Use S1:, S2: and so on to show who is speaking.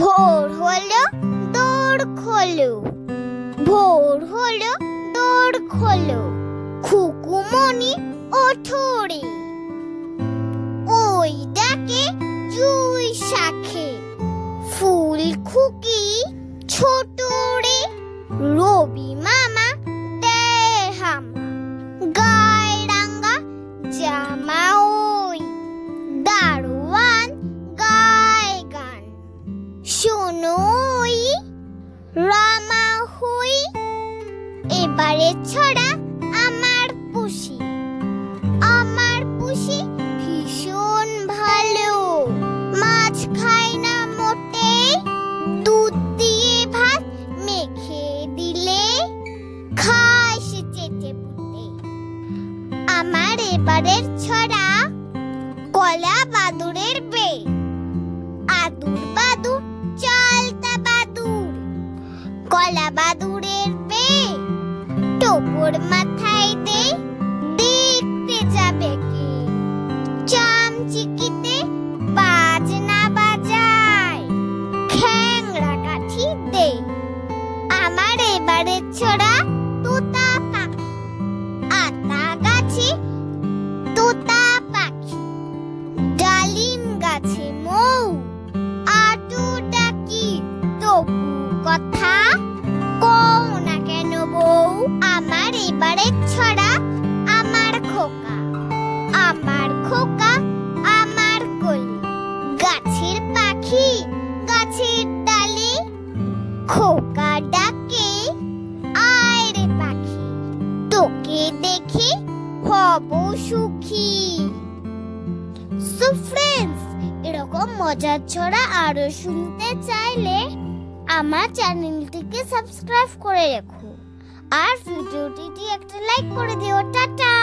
S1: ভোর হলো দৌড় খোলো, ভোর হলো দৌড় খোলো, খুকুমনি ওঠো রে। ওই ডাকে জুই শাখে, ফুল খুকি ছোট রে। রবি মামা দেয় হামা, গায়ে রাঙা জামা ওই, দারোয়ান গায় গান। শোনো ওই রামা হই, এবারে ছড়া আমার পুষি। আমার পুষি ভীষণ ভালো, মাছ খায় না মোটে, দুধ দিয়ে ভাত মেখে দিলে খায় সে চেটে পুটে। আমার এবারের ছড়া কলা বাদুরের বে। আদুর বাদুর চালতা বাদুর, কলা বাদুরের বে, টোপর মাথায় দে, দেখতে যাবে কে? চামচিকিতে বাজনা বাজায়, খ্যাংড়া কাঠি দে। আমার এবারের ছড়া তোতা পাখি। আতা গাছে তোতা পাখি, ডালিম গাছে মৌ, আটু ডাকি তবু কথা কও না কেন বউ। আমার এবারের ছড়া আমার খোকা। আমার খোকা আমার কোলে, গাছের পাখি গাছের ডালে, খোকা ডাকে আয় রে পাখি, তোকে দেখে হব সুখী। সো ফ্রেন্ডস, এরকম মজার ছড়া আরো শুনতে চাইলে আমার চ্যানেলটিকে সাবস্ক্রাইব করে রেখো, আর ভিডিওটিতে একটা লাইক করে দিও। টাটা।